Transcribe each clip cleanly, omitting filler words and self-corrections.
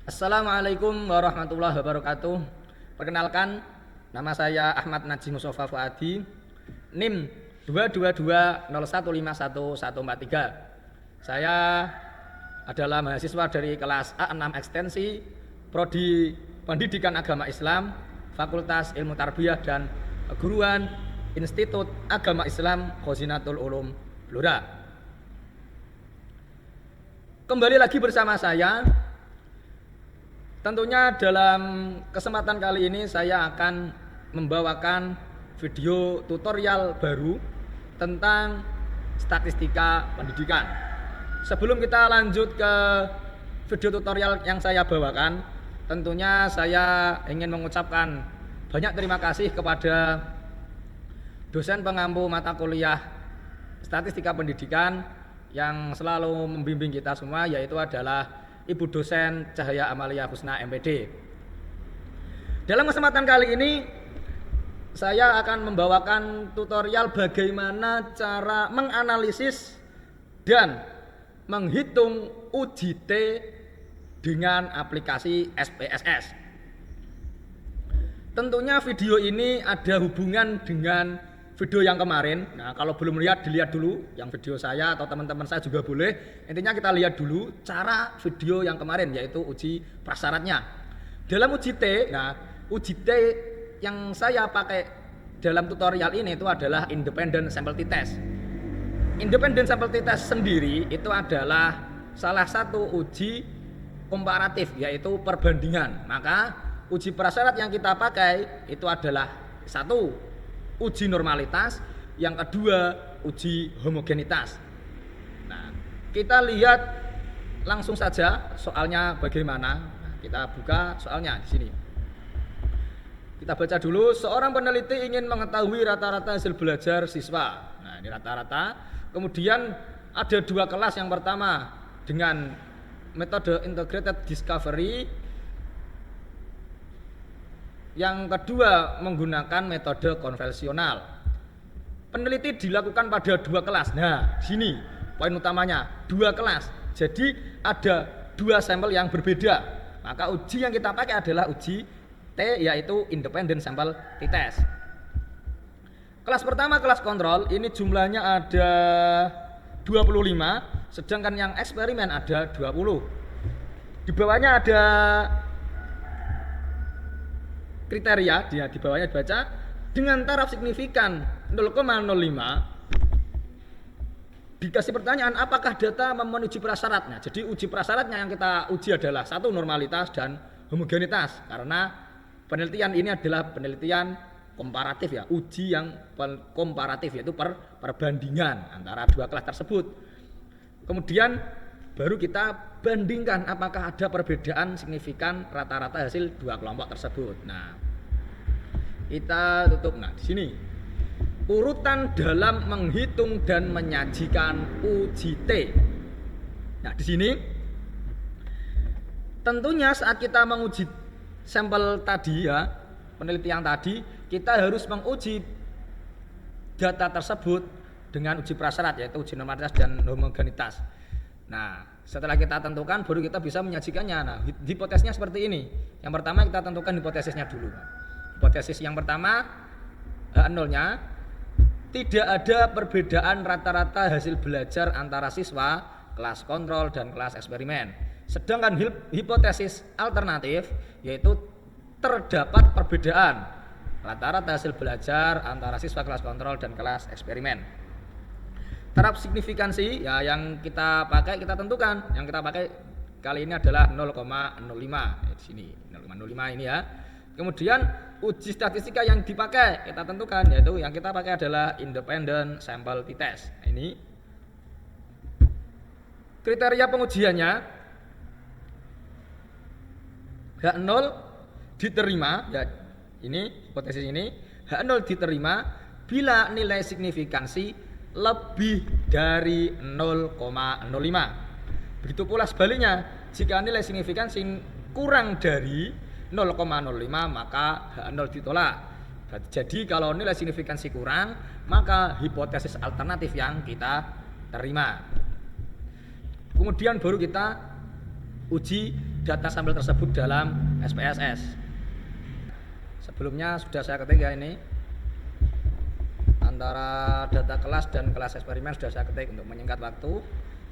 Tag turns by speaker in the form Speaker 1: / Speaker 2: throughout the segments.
Speaker 1: Assalamualaikum warahmatullahi wabarakatuh. Perkenalkan, nama saya Ahmad Najih Mustafa Fuadi, NIM 22201511143. Saya adalah mahasiswa dari kelas A6 Ekstensi, Prodi Pendidikan Agama Islam, Fakultas Ilmu Tarbiyah dan Keguruan, Institut Agama Islam Khazinatul Ulum, Blora. Kembali lagi bersama saya. Tentunya dalam kesempatan kali ini saya akan membawakan video tutorial baru tentang statistika pendidikan. Sebelum kita lanjut ke video tutorial yang saya bawakan, tentunya saya ingin mengucapkan banyak terima kasih kepada dosen pengampu mata kuliah statistika pendidikan yang selalu membimbing kita semua, yaitu adalah Ibu dosen Cahaya Amalia Husna MPD. Dalam kesempatan kali ini saya akan membawakan tutorial bagaimana cara menganalisis dan menghitung uji T dengan aplikasi SPSS. Tentunya video ini ada hubungan dengan video yang kemarin. Nah, kalau belum lihat, dilihat dulu yang video saya atau teman-teman saya juga boleh. Intinya kita lihat dulu cara video yang kemarin, yaitu uji prasyaratnya. Dalam uji T, nah uji T yang saya pakai dalam tutorial ini itu adalah Independent Sample T-Test. Independent Sample T-Test sendiri itu adalah salah satu uji komparatif, yaitu perbandingan. Maka uji prasyarat yang kita pakai itu adalah satu, uji normalitas, yang kedua uji homogenitas. Nah, kita lihat langsung saja soalnya bagaimana. Nah, kita buka soalnya di sini. Kita baca dulu. Seorang peneliti ingin mengetahui rata-rata hasil belajar siswa. Nah, ini rata-rata. Kemudian ada dua kelas. Yang pertama dengan metode integrated discovery, yang kedua menggunakan metode konvensional. Peneliti dilakukan pada dua kelas. Nah, sini poin utamanya, dua kelas. Jadi ada dua sampel yang berbeda. Maka uji yang kita pakai adalah uji T, yaitu Independent Sample T-Test. Kelas pertama, kelas kontrol, ini jumlahnya ada 25, sedangkan yang eksperimen ada 20. Di bawahnya ada kriteria, di bawahnya dibaca, dengan taraf signifikan 0,05. Dikasih pertanyaan, apakah data memenuhi uji prasyaratnya? Jadi uji prasyaratnya yang kita uji adalah satu, normalitas dan homogenitas, karena penelitian ini adalah penelitian komparatif, ya, uji yang komparatif, yaitu perbandingan antara dua kelas tersebut. Kemudian baru kita bandingkan apakah ada perbedaan signifikan rata-rata hasil dua kelompok tersebut. Nah, kita tutup. Nah, di sini urutan dalam menghitung dan menyajikan uji T. Nah, di sini tentunya saat kita menguji sampel tadi, ya, penelitian tadi, kita harus menguji data tersebut dengan uji prasyarat, yaitu uji normalitas dan homogenitas. Nah, setelah kita tentukan baru kita bisa menyajikannya. Nah, hipotesisnya seperti ini. Yang pertama kita tentukan hipotesisnya dulu. Hipotesis yang pertama, H0-nya, tidak ada perbedaan rata-rata hasil belajar antara siswa kelas kontrol dan kelas eksperimen. Sedangkan hipotesis alternatif, yaitu terdapat perbedaan rata-rata hasil belajar antara siswa kelas kontrol dan kelas eksperimen. Taraf signifikansi, ya, yang kita pakai, kita tentukan. Yang kita pakai kali ini adalah 0,05. Di sini 0,05 ini, ya. Kemudian uji statistika yang dipakai kita tentukan, yaitu yang kita pakai adalah Independent Sample T-Test. Ini kriteria pengujiannya, H0 diterima, ya, ini hipotesis ini, H0 diterima bila nilai signifikansi lebih dari 0,05. Begitu pula sebaliknya, jika nilai signifikansi kurang dari 0,05 maka H0 ditolak. Jadi kalau nilai signifikansi kurang, maka hipotesis alternatif yang kita terima. Kemudian baru kita uji data sampel tersebut dalam SPSS. Sebelumnya sudah saya ketik ya, ini antara data kelas dan kelas eksperimen sudah saya ketik untuk menyingkat waktu.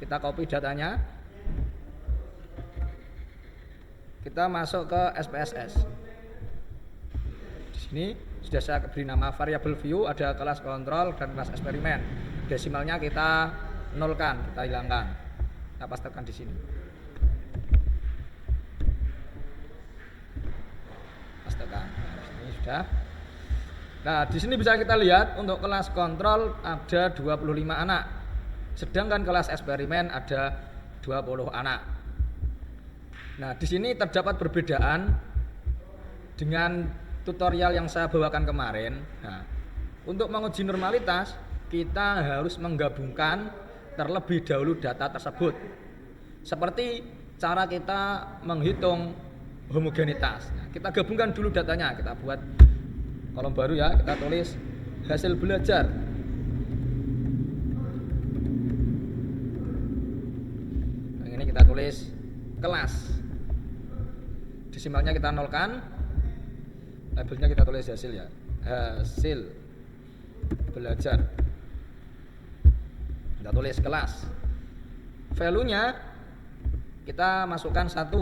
Speaker 1: Kita copy datanya, kita masuk ke SPSS. Di sini sudah saya beri nama variable view, ada kelas kontrol dan kelas eksperimen. Desimalnya kita nolkan, kita hilangkan, kita pastekan di sini. Pastekan. Nah, di sini sudah. Nah, di sini bisa kita lihat untuk kelas kontrol ada 25 anak. Sedangkan kelas eksperimen ada 20 anak. Nah, di sini terdapat perbedaan dengan tutorial yang saya bawakan kemarin. Nah, untuk menguji normalitas, kita harus menggabungkan terlebih dahulu data tersebut. Seperti cara kita menghitung homogenitas. Nah, kita gabungkan dulu datanya, kita buat kolom baru ya, kita tulis hasil belajar. Yang ini kita tulis kelas. Desimalnya kita nolkan, labelnya kita tulis hasil ya, hasil belajar. Kita tulis kelas. Value-nya kita masukkan 1.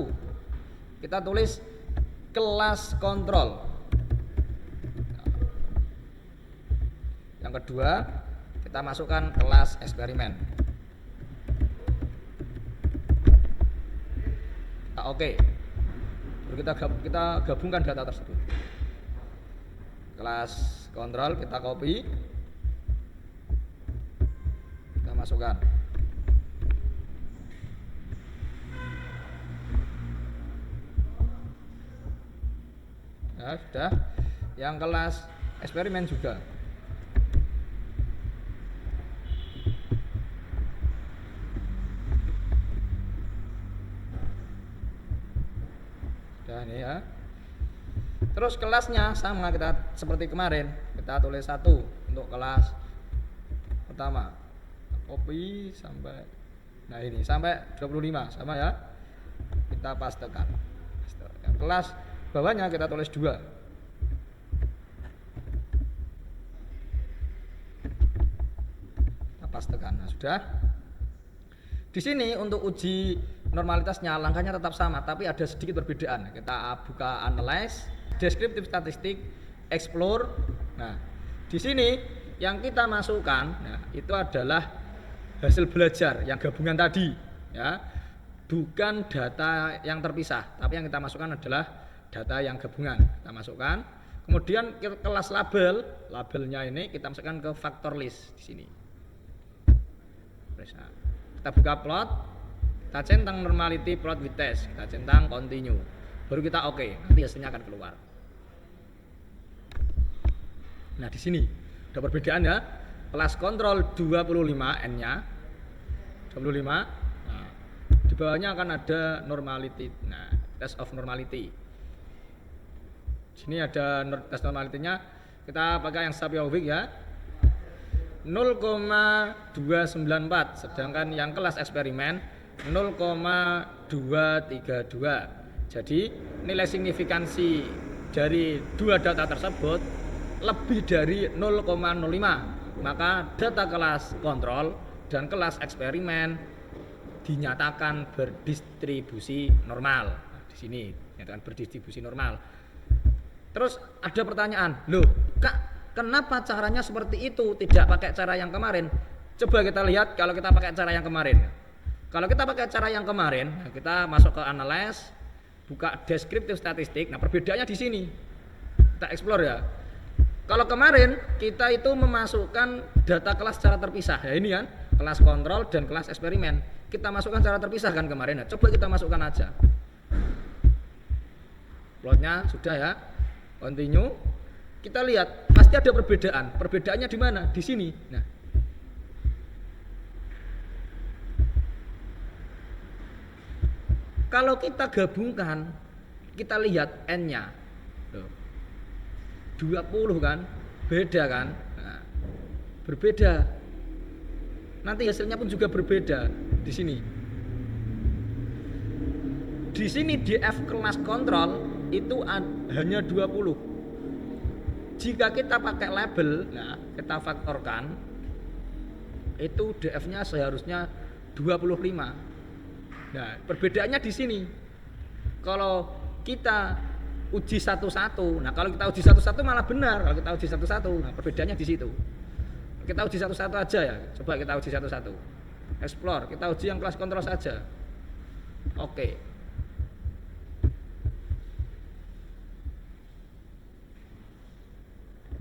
Speaker 1: Kita tulis kelas kontrol. Yang kedua, kita masukkan kelas eksperimen. Nah, oke. Baru kita gabungkan data tersebut. Kelas kontrol kita copy, kita masukkan. Nah, sudah. Yang kelas eksperimen juga. Sudah ini ya. Terus kelasnya sama, kita seperti kemarin, kita tulis 1 untuk kelas pertama. Copy sampai, nah ini sampai 25 sama ya. Kita pastekan. Kelas bawahnya kita tulis 2. Kita pastekan. Nah, sudah. Di sini untuk uji normalitasnya langkahnya tetap sama, tapi ada sedikit perbedaan. Kita buka analyze, descriptive statistik, explore. Nah, di sini yang kita masukkan, nah, itu adalah hasil belajar yang gabungan tadi, ya, bukan data yang terpisah, tapi yang kita masukkan adalah data yang gabungan. Kita masukkan, kemudian kelas label, labelnya ini kita masukkan ke factor list di sini. Nah, kita buka plot, kita centang normality plot with test, kita centang continue, baru kita oke, nanti hasilnya akan keluar. Nah, di sini ada perbedaan ya. Kelas kontrol 25 N-nya 25. Nah, di bawahnya akan ada normality. Nah, test of normality. Di sini ada test normality-nya. Kita pakai yang Sapiovic ya. 0,294, sedangkan yang kelas eksperimen 0,232. Jadi nilai signifikansi dari dua data tersebut lebih dari 0,05, maka data kelas kontrol dan kelas eksperimen dinyatakan berdistribusi normal. Nah, di sini dinyatakan berdistribusi normal. Terus ada pertanyaan, loh Kak, kenapa caranya seperti itu, tidak pakai cara yang kemarin? Coba kita lihat kalau kita pakai cara yang kemarin. Kalau kita pakai cara yang kemarin, kita masuk ke analyze, buka descriptive statistik. Nah, perbedaannya di sini. Kita explore ya. Kalau kemarin kita itu memasukkan data kelas secara terpisah. Ya ini kan, kelas kontrol dan kelas eksperimen. Kita masukkan secara terpisah kan kemarin. Nah, coba kita masukkan aja. Plotnya sudah ya. Continue. Kita lihat pasti ada perbedaan. Perbedaannya di mana? Di sini. Nah, kalau kita gabungkan, kita lihat N-nya 20 kan, beda kan? Nah, berbeda. Nanti hasilnya pun juga berbeda di sini. Di sini DF kelas kontrol itu hanya 20. Jika kita pakai label, nah kita faktorkan, itu DF-nya seharusnya 25. Nah, perbedaannya di sini. Kalau kita uji satu-satu, nah kalau kita uji satu-satu malah benar. Kalau kita uji satu-satu, nah perbedaannya di situ. Kita uji satu-satu aja ya. Coba kita uji satu-satu. Explore, kita uji yang kelas kontrol saja. Oke.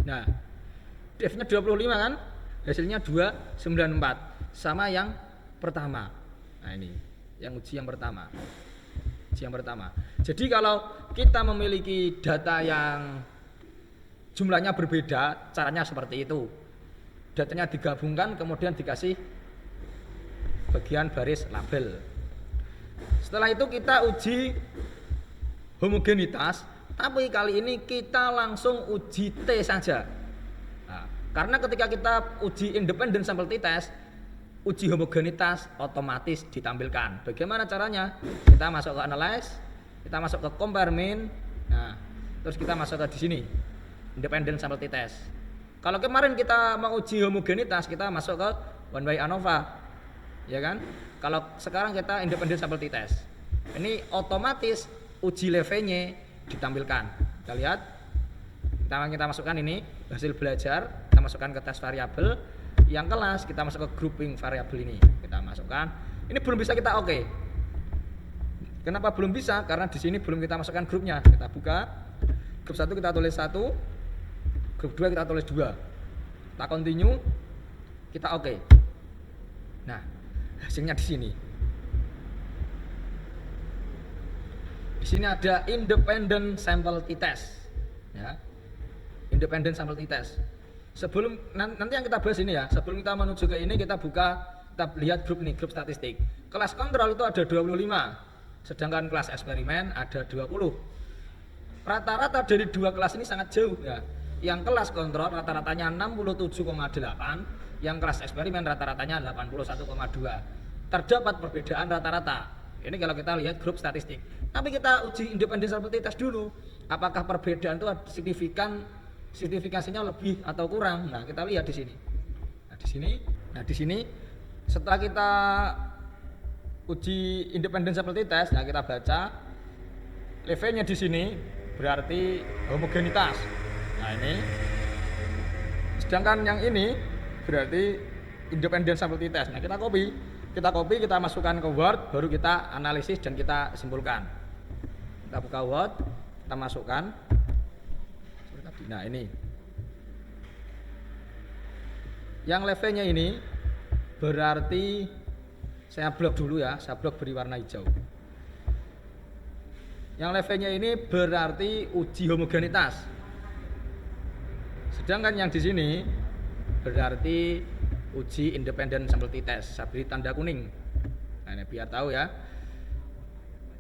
Speaker 1: Nah, DF-nya 25 kan? Hasilnya 294 sama yang pertama. Nah, ini yang uji yang pertama. Uji yang pertama. Jadi kalau kita memiliki data yang jumlahnya berbeda, caranya seperti itu. Datanya digabungkan kemudian dikasih bagian baris label. Setelah itu kita uji homogenitas, tapi kali ini kita langsung uji T saja. Nah, karena ketika kita uji independent sampel t-test, uji homogenitas otomatis ditampilkan. Bagaimana caranya? Kita masuk ke analyze, kita masuk ke compare min, nah, terus kita masuk ke di sini independent sampel t-test. Kalau kemarin kita mau uji homogenitas, kita masuk ke one way ANOVA, ya kan? Kalau sekarang kita independent sampel t-test, ini otomatis uji levelnya ditampilkan. Kita lihat, kita masukkan ini hasil belajar, kita masukkan ke tes variabel. Yang kelas kita masuk ke grouping variabel ini, kita masukkan. Ini belum bisa kita oke. Kenapa belum bisa? Karena di sini belum kita masukkan grupnya. Kita buka grup 1, kita tulis 1, grup 2 kita tulis 2. Kita continue, kita oke. Nah, hasilnya di sini. Di sini ada independent sample t-test, ya. Independent sample t-test. Sebelum nanti yang kita bahas ini ya, sebelum kita menuju ke ini kita lihat grup ini, grup statistik. Kelas kontrol itu ada 25, sedangkan kelas eksperimen ada 20. Rata-rata dari dua kelas ini sangat jauh ya. Yang kelas kontrol rata-ratanya 67,8, yang kelas eksperimen rata-ratanya 81,2. Terdapat perbedaan rata-rata. Ini kalau kita lihat grup statistik. Tapi kita uji independent sample t-test dulu. Apakah perbedaan itu signifikansinya lebih atau kurang? Nah, kita lihat di sini. Nah, di sini setelah kita uji independent sample t-test, nah kita baca levelnya di sini berarti homogenitas. Nah, ini. Sedangkan yang ini berarti independent sample t-test. Nah, kita copy, kita masukkan ke Word, baru kita analisis dan kita simpulkan. Kita buka Word, kita masukkan. Nah, ini. Yang levelnya ini berarti saya blok dulu ya, saya blok beri warna hijau. Yang levelnya ini berarti uji homogenitas. Sedangkan yang di sini berarti uji independent sample t-test. Saya beri tanda kuning. Nah, ini biar tahu ya.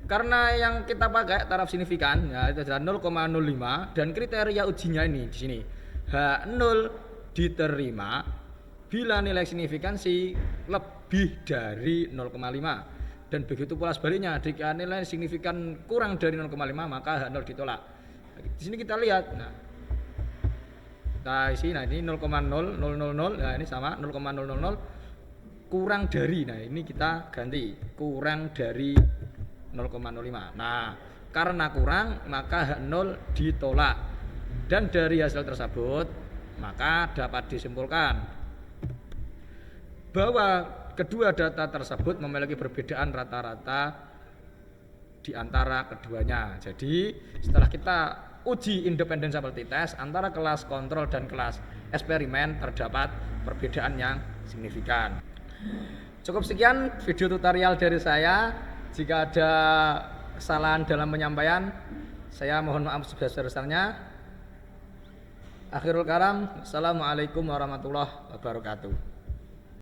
Speaker 1: Karena yang kita pakai taraf signifikan ya itu adalah 0,05 dan kriteria ujinya ini di sini H0 diterima bila nilai signifikansi lebih dari 0,5 dan begitu pula sebaliknya jika nilai signifikan kurang dari 0,5 maka H0 ditolak. Di sini kita lihat. Nah, ini 0,0000, nah ini sama 0,000 kurang dari. Nah, ini kita ganti kurang dari 0,05. Nah, karena kurang maka H0 ditolak. Dan dari hasil tersebut maka dapat disimpulkan bahwa kedua data tersebut memiliki perbedaan rata-rata di antara keduanya. Jadi, setelah kita uji independent sample t-test antara kelas kontrol dan kelas eksperimen terdapat perbedaan yang signifikan. Cukup sekian video tutorial dari saya. Jika ada kesalahan dalam penyampaian, saya mohon maaf sebesar-besarnya. Akhirul kalam, assalamualaikum warahmatullahi wabarakatuh.